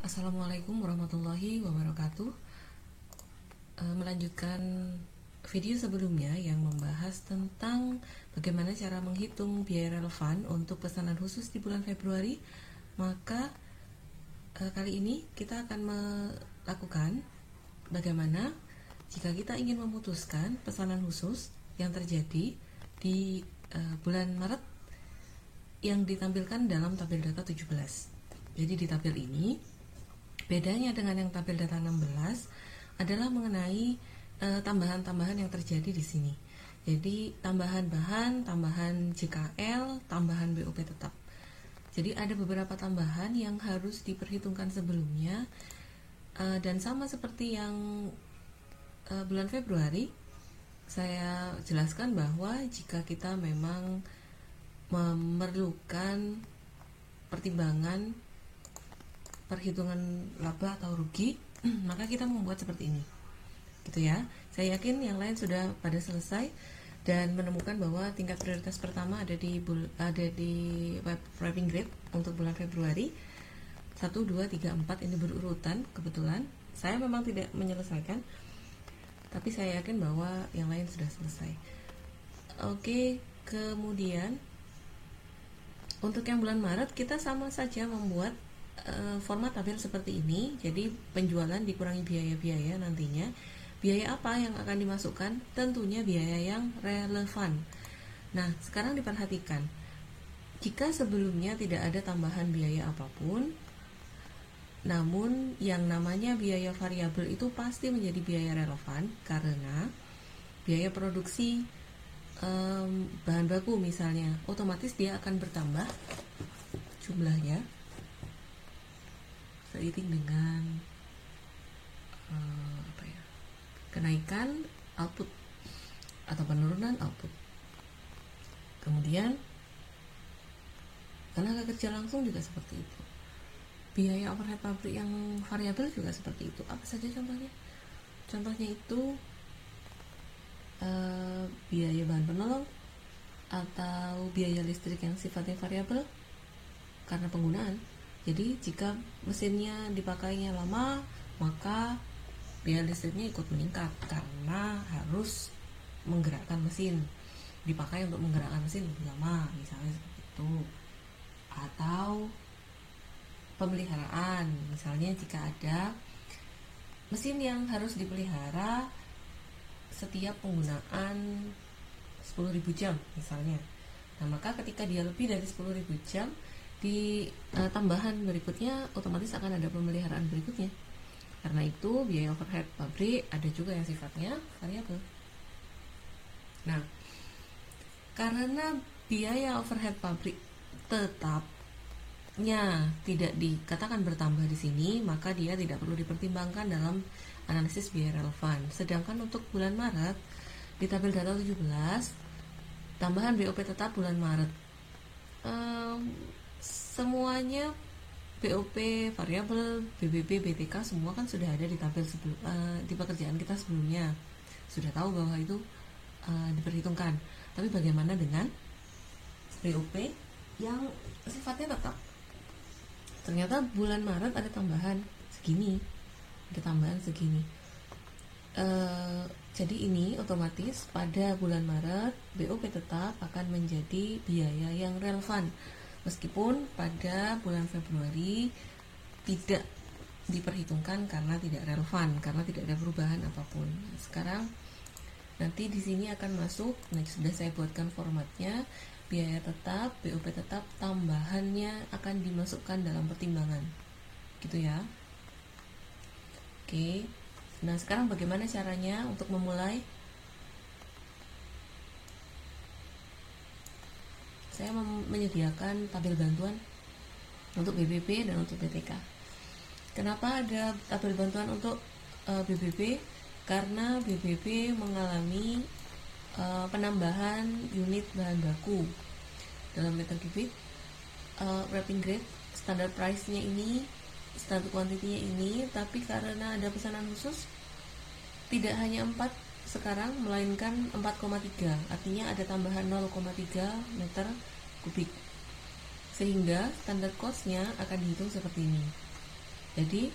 Assalamualaikum warahmatullahi wabarakatuh. Melanjutkan video sebelumnya yang membahas tentang bagaimana cara menghitung biaya relevan untuk pesanan khusus di bulan Februari. Maka kali ini kita akan melakukan bagaimana jika kita ingin memutuskan pesanan khusus yang terjadi di bulan Maret yang ditampilkan dalam tabel data 17. Jadi di tabel ini bedanya dengan yang tabel data 16 adalah mengenai tambahan-tambahan yang terjadi di sini. Jadi tambahan bahan, tambahan JKL, tambahan BOP tetap. Jadi ada beberapa tambahan yang harus diperhitungkan sebelumnya, dan sama seperti yang bulan Februari, saya jelaskan bahwa jika kita memang memerlukan pertimbangan perhitungan laba atau rugi, maka kita membuat seperti ini, gitu ya. Saya yakin yang lain sudah pada selesai dan menemukan bahwa tingkat prioritas pertama ada di web wrapping grid untuk bulan Februari. 1, 2, 3, 4 ini berurutan. Kebetulan saya memang tidak menyelesaikan, tapi saya yakin bahwa yang lain sudah selesai. Oke, kemudian untuk yang bulan Maret kita sama saja membuat format tabel seperti ini. Jadi penjualan dikurangi biaya-biaya nantinya. Biaya apa yang akan dimasukkan? Tentunya biaya yang relevan. Nah, sekarang diperhatikan. Jika sebelumnya tidak ada tambahan biaya apapun, namun yang namanya biaya variabel itu pasti menjadi biaya relevan karena biaya produksi bahan baku misalnya, otomatis dia akan bertambah jumlahnya seiring dengan kenaikan output atau penurunan output. Kemudian tenaga kerja langsung juga seperti itu. Biaya overhead pabrik yang variabel juga seperti itu. Apa saja contohnya? Contohnya itu biaya bahan penolong atau biaya listrik yang sifatnya variabel karena penggunaan. Jadi jika mesinnya dipakainya lama, maka biaya listriknya ikut meningkat karena harus menggerakkan mesin, dipakai untuk menggerakkan mesin lebih lama, misalnya seperti itu. Atau pemeliharaan, misalnya jika ada mesin yang harus dipelihara setiap penggunaan 10.000 jam misalnya. Nah, maka ketika dia lebih dari 10.000 jam, di tambahan berikutnya otomatis akan ada pemeliharaan berikutnya. Karena itu biaya overhead pabrik ada juga yang sifatnya variabel. Nah, karena biaya overhead pabrik tetapnya tidak dikatakan bertambah di sini, maka dia tidak perlu dipertimbangkan dalam analisis biaya relevan. Sedangkan untuk bulan Maret di tabel data 17, tambahan BOP tetap bulan Maret, semuanya BOP, variabel, BBB, BTK semua kan sudah ada di tabel di pekerjaan kita sebelumnya. Sudah tahu bahwa itu diperhitungkan. Tapi bagaimana dengan BOP yang sifatnya tetap? Ternyata bulan Maret ada tambahan segini. Jadi ini otomatis pada bulan Maret BOP tetap akan menjadi biaya yang relevan, meskipun pada bulan Februari tidak diperhitungkan karena tidak relevan, karena tidak ada perubahan apapun. Sekarang nanti di sini akan masuk, sudah saya buatkan formatnya, biaya tetap, BOP tetap, tambahannya akan dimasukkan dalam pertimbangan, gitu ya. Oke, nah sekarang bagaimana caranya untuk memulai? Saya menyediakan tabel bantuan untuk BBB dan untuk BTK. Kenapa ada tabel bantuan untuk BBB? Karena BBB mengalami penambahan unit bahan baku dalam meter kubik. Wrapping grade standar price-nya ini, standar quantity-nya ini, tapi karena ada pesanan khusus tidak hanya 4 sekarang, melainkan 4,3, artinya ada tambahan 0,3 meter kubik, sehingga standar cost-nya akan dihitung seperti ini. Jadi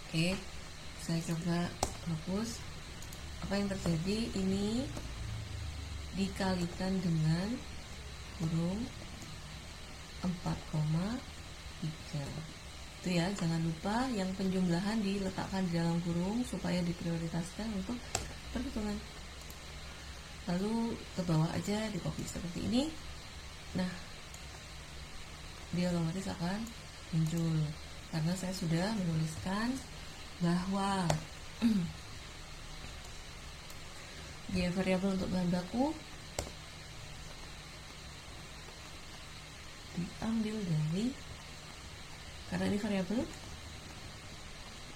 oke, saya coba hapus. Apa yang terjadi, ini dikalikan dengan kurung 4,3. Itu ya, jangan lupa yang penjumlahan diletakkan di dalam kurung supaya diprioritaskan untuk perhitungan. Lalu ke bawah aja di copy seperti ini. Nah, dia otomatis akan muncul karena saya sudah menuliskan bahwa biaya variabel untuk bahan baku diambil dari, karena ini variabel,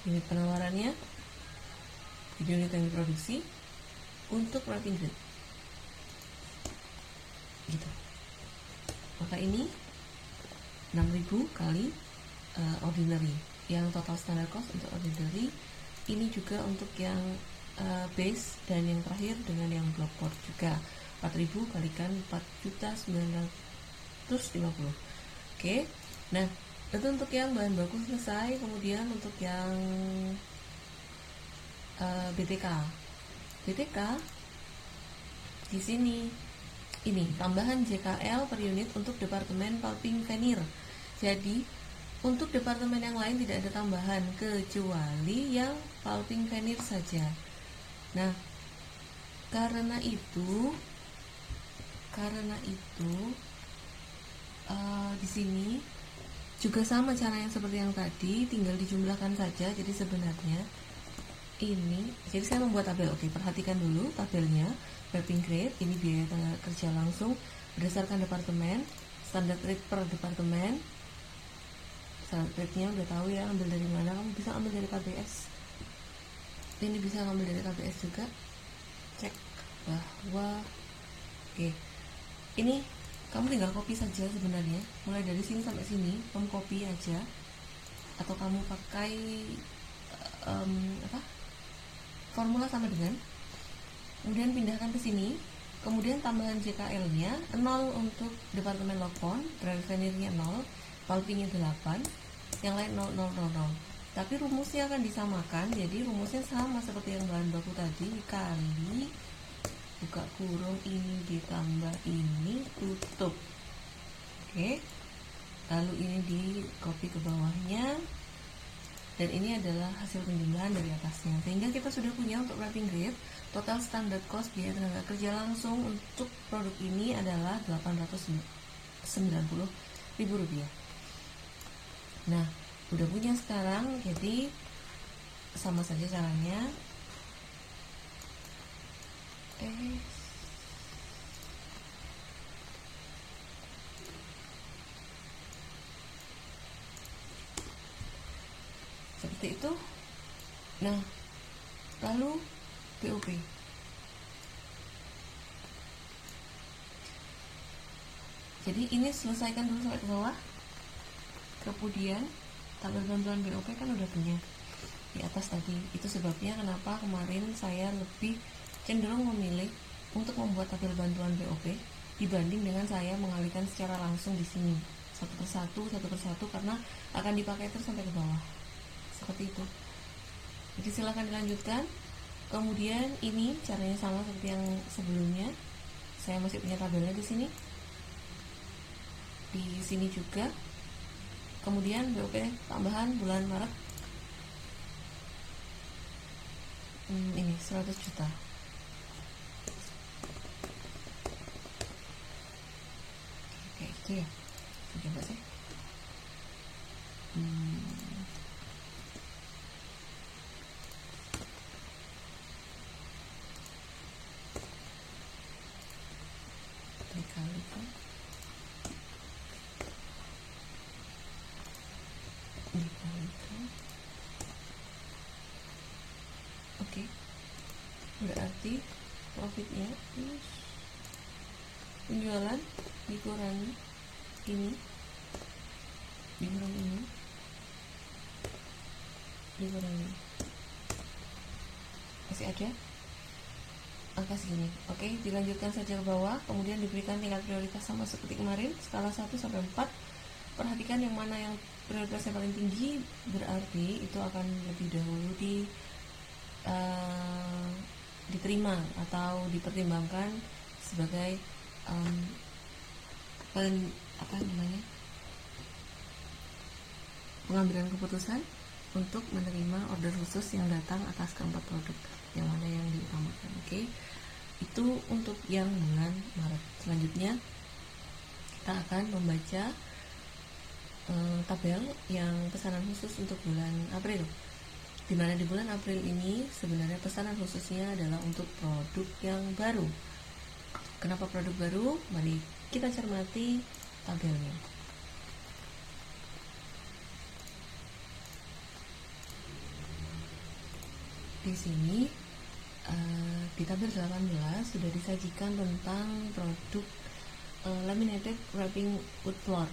unit penawarannya di unit yang diproduksi untuk wrapping grade gitu. Maka ini 6.000 kali ordinary, yang total standard cost untuk ordinary. Ini juga untuk yang base, dan yang terakhir dengan yang block port juga 4.000 kalikan 4.950. Oke, nah itu untuk yang bahan baku selesai. Kemudian untuk yang BTK di sini ini tambahan JKL per unit untuk departemen pulping veneer. Jadi untuk departemen yang lain tidak ada tambahan kecuali yang pulping veneer saja. Nah, karena itu di sini juga sama cara yang seperti yang tadi, tinggal dijumlahkan saja. Jadi sebenarnya ini, jadi saya membuat tabel. Oke, perhatikan dulu tabelnya. Wrapping grade, ini biaya tenaga kerja langsung berdasarkan departemen, standard rate per departemen. Standard rate-nya udah tahu ya, ambil dari mana, kamu bisa ambil dari KBS. Ini bisa ambil dari KBS juga. Cek bahwa oke, ini kamu tinggal copy saja sebenarnya, mulai dari sini sampai sini kamu copy aja, atau kamu pakai formula sama dengan, kemudian pindahkan ke sini, kemudian tambahan JKL-nya 0 untuk departemen lockpon, dry veneer-nya 0, pulping-nya 8, yang lain 0, 0, 0, 0. Tapi rumusnya akan disamakan, jadi rumusnya sama seperti yang bahan baku tadi, kali buka kurung ini ditambah ini tutup. Oke, lalu ini di copy ke bawahnya, dan ini adalah hasil penjumlahan dari atasnya, sehingga kita sudah punya untuk wrapping grade total standard cost biaya tenaga kerja langsung untuk produk ini adalah Rp890.000. Nah, udah punya sekarang, jadi sama saja caranya. Seperti itu. Nah, lalu BOP. Jadi ini selesaikan dulu sampai ke bawah. Kemudian tabel bantuan BOP kan udah punya di atas tadi. Itu sebabnya kenapa kemarin saya lebih cenderung memilih untuk membuat tabel bantuan BOP dibanding dengan saya mengalihkan secara langsung di sini satu persatu, karena akan dipakai terus sampai ke bawah. Seperti itu. Jadi silahkan dilanjutkan. Kemudian ini caranya sama seperti yang sebelumnya. Saya masih punya tabelnya di sini. Di sini juga. Kemudian BOP tambahan bulan Maret ini 100 juta. Oke, itu ya. Coba sih. Dikalikan. Oke, berarti profitnya penjualan dikurangi ini, dikurangi ini, dikurangi, masih ada angka segini. Oke, dilanjutkan saja ke bawah, kemudian diberikan tingkat prioritas sama seperti kemarin, skala 1 sampai 4. Perhatikan yang mana yang prioritas yang paling tinggi berarti itu akan lebih dahulu diterima atau dipertimbangkan sebagai pengambilan keputusan untuk menerima order khusus yang datang atas keempat produk yang mana yang diutamakan. Oke. Itu untuk yang bulan Maret. Selanjutnya kita akan membaca tabel yang pesanan khusus untuk bulan April, di mana di bulan April ini sebenarnya pesanan khususnya adalah untuk produk yang baru. Kenapa produk baru? Mari kita cermati tabelnya. Di sini di tabel 18 sudah disajikan tentang produk laminated wrapping wood floor.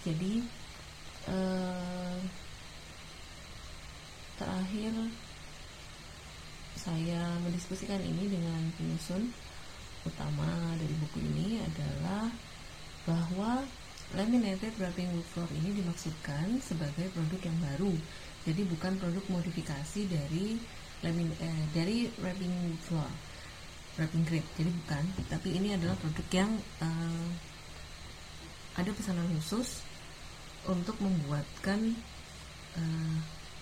Jadi terakhir saya mendiskusikan ini dengan penyusun utama dari buku ini adalah bahwa laminated wrapping wood floor ini dimaksudkan sebagai produk yang baru. Jadi bukan produk modifikasi dari wrapping wood floor, wrapping grade. Jadi bukan, tapi ini adalah produk yang ada pesanan khusus untuk membuatkan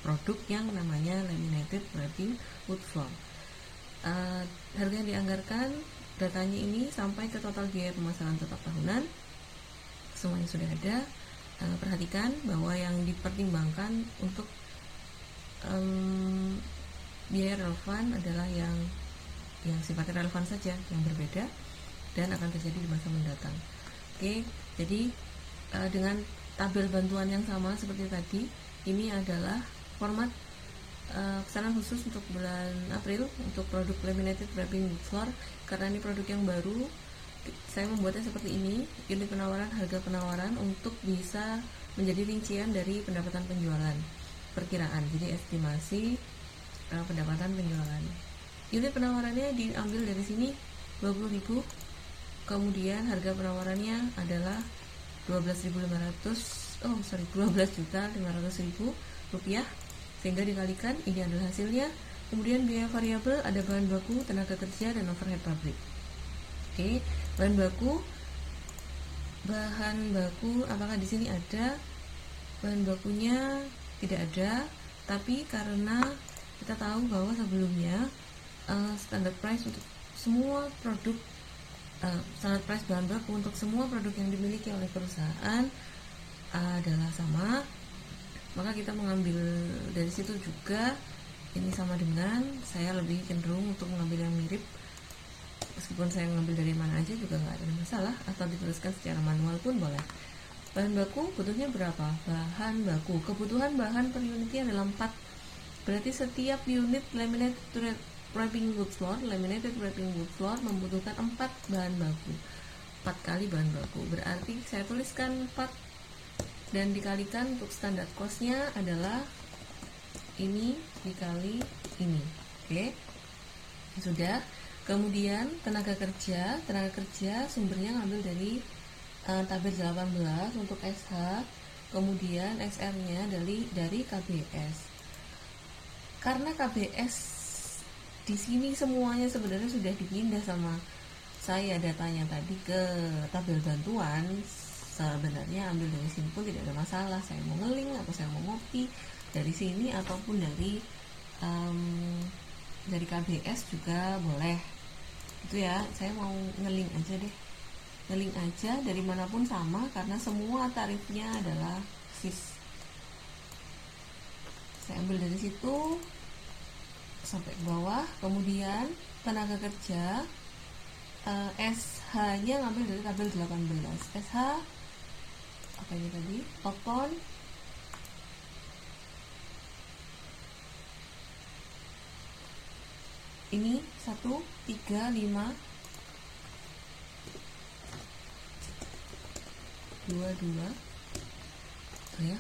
produk yang namanya laminated wrapping wood floor. Harga yang dianggarkan, datanya ini sampai ke total biaya pemasaran tetap tahunan, semuanya sudah ada. Perhatikan bahwa yang dipertimbangkan untuk biaya relevan adalah yang sifatnya relevan saja, yang berbeda dan akan terjadi di masa mendatang. Oke, jadi dengan tabel bantuan yang sama seperti tadi, ini adalah format pesanan khusus untuk bulan April untuk produk laminated wrapping wood floor. Karena ini produk yang baru, saya membuatnya seperti ini, unit penawaran, harga penawaran untuk bisa menjadi rincian dari pendapatan penjualan perkiraan, jadi estimasi pendapatan penjualan. Unit penawarannya diambil dari sini 20.000, kemudian harga penawarannya adalah 12.500 rupiah, sehingga dikalikan ini adalah hasilnya. Kemudian biaya variabel ada bahan baku, tenaga kerja, dan overhead pabrik. Oke, bahan baku apakah di sini ada? Bahan bakunya tidak ada, tapi karena kita tahu bahwa sebelumnya standard price untuk semua produk, standard price bahan baku untuk semua produk yang dimiliki oleh perusahaan adalah sama, maka kita mengambil dari situ juga. Ini sama dengan, saya lebih cenderung untuk mengambil yang mirip, meskipun saya mengambil dari mana aja juga nggak ada masalah, atau dituliskan secara manual pun boleh. Bahan baku butuhnya berapa? Bahan baku, kebutuhan bahan per unitnya adalah 4. Berarti setiap unit laminated wrapping wood floor membutuhkan 4 bahan baku, 4 kali bahan baku. Berarti saya tuliskan 4 dan dikalikan untuk standar cost-nya adalah ini dikali ini. Oke, sudah. Kemudian tenaga kerja sumbernya ngambil dari tabel 18 untuk SH, kemudian XR-nya dari KBS. Karena KBS di sini semuanya sebenarnya sudah dipindah sama saya datanya tadi ke tabel bantuan, sebenarnya ambil dari sini pun tidak ada masalah. Saya mau ngeling atau saya mau ngopi dari sini ataupun dari KBS juga boleh. Itu ya, saya mau ngeling aja deh. Ngeling aja dari manapun sama karena semua tarifnya adalah fix. Saya ambil dari situ sampai ke bawah. Kemudian tenaga kerja SH-nya ngambil dari tabel 18. SH apa ini tadi? Topon ini 1, 3, 5, 2 ya,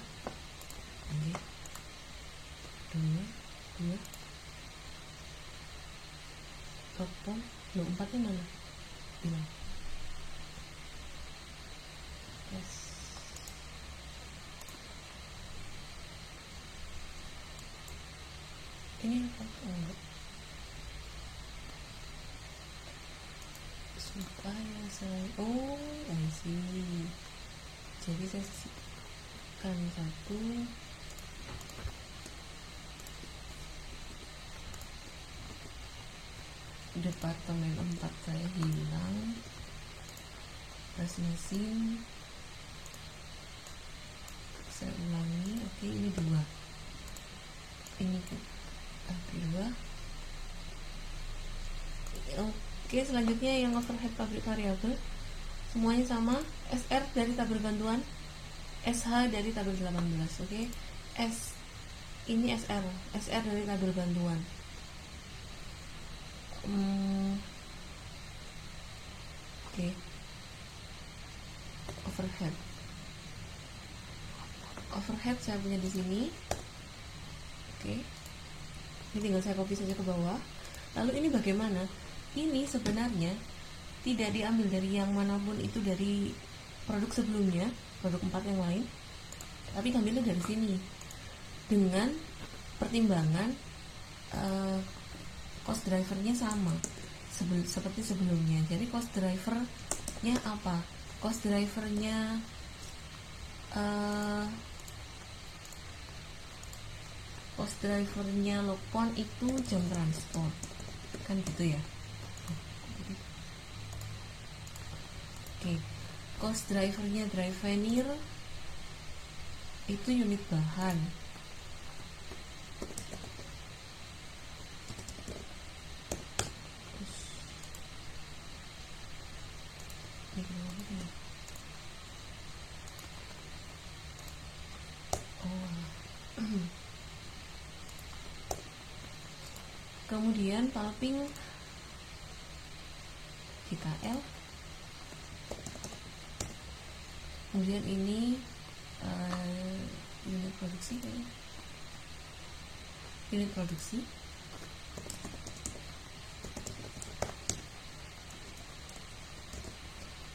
ini 2 topon, 4 nya mana? Hilang. Yes. Ini apa? Oh, supaya saya, oh I see, jadi saya sisihkan satu, departemen 4 saya hilang, plus mesin saya ulangi. Oke, ini 2, ini 2. Oke, selanjutnya yang overhead pabrik variabel semuanya sama, SR dari tabel bantuan, SH dari tabel 18. Oke, ini SR dari tabel bantuan. Oke, overhead saya punya di sini. Oke, ini tinggal saya copy saja ke bawah. Lalu ini bagaimana? Ini sebenarnya tidak diambil dari yang manapun itu, dari produk sebelumnya, produk 4 yang lain, tapi ambilnya dari sini dengan pertimbangan cost drivernya sama seperti sebelumnya. Jadi cost drivernya apa? Cost drivernya Lopon itu jam transport, kan gitu ya. Oke, cost drivernya Drivenir itu unit bahan. Kemudian pulping GKL. Kemudian ini unit produksi kayaknya. Unit produksi.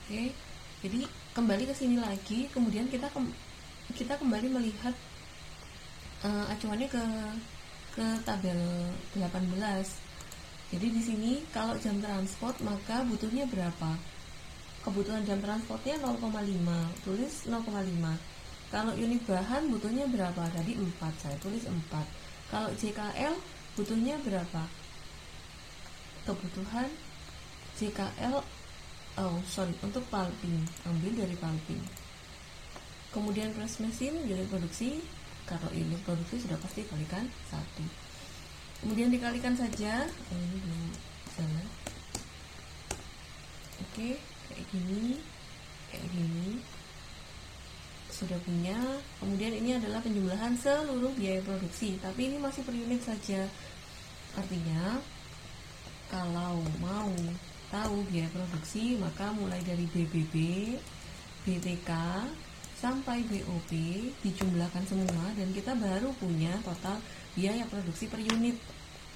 Oke, jadi kembali ke sini lagi, kemudian kita kembali melihat acuannya ke tabel 18. Jadi di sini kalau jam transport maka butuhnya berapa? Kebutuhan jam transportnya 0,5, tulis 0,5. Kalau unit bahan butuhnya berapa? Tadi 4, saya tulis 4. Kalau JKL butuhnya berapa? Kebutuhan JKL, untuk pulping, ambil dari pulping. Kemudian plus mesin, unit produksi. Kalau unit produksi sudah pasti kalikan 1. Kemudian dikalikan saja. Ini belum jalan. Oke, kayak gini sudah punya. Kemudian ini adalah penjumlahan seluruh biaya produksi, tapi ini masih per unit saja. Artinya kalau mau tahu biaya produksi, maka mulai dari BBB, BTK sampai BOP dijumlahkan semua dan kita baru punya total biaya produksi per unit.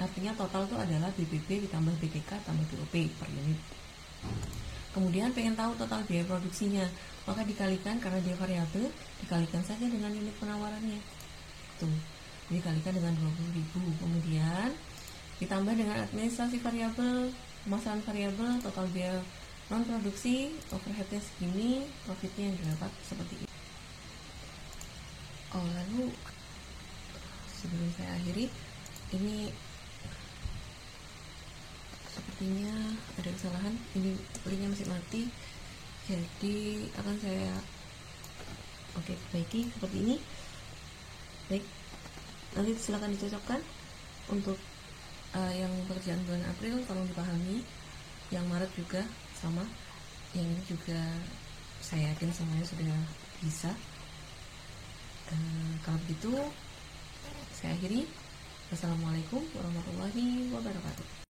Artinya total itu adalah BBB ditambah BTK tambah BOP per unit. Kemudian pengen tahu total biaya produksinya, maka dikalikan, karena dia variabel, dikalikan saja dengan unit penawarannya. Tuh, dikalikan dengan 20.000. Kemudian ditambah dengan administrasi variabel, pemasaran variabel, total biaya non produksi, overheadnya segini, profitnya yang didapat seperti ini. Lalu sebelum saya akhiri, ini sepertinya ada kesalahan, ini linknya masih mati, jadi akan saya perbaiki seperti ini. Baik, nanti silakan dicocokkan. Untuk yang pekerjaan bulan April tolong dipahami, yang Maret juga sama, yang ini juga saya yakin semuanya sudah bisa. Kalau begitu saya akhiri. Wassalamualaikum warahmatullahi wabarakatuh.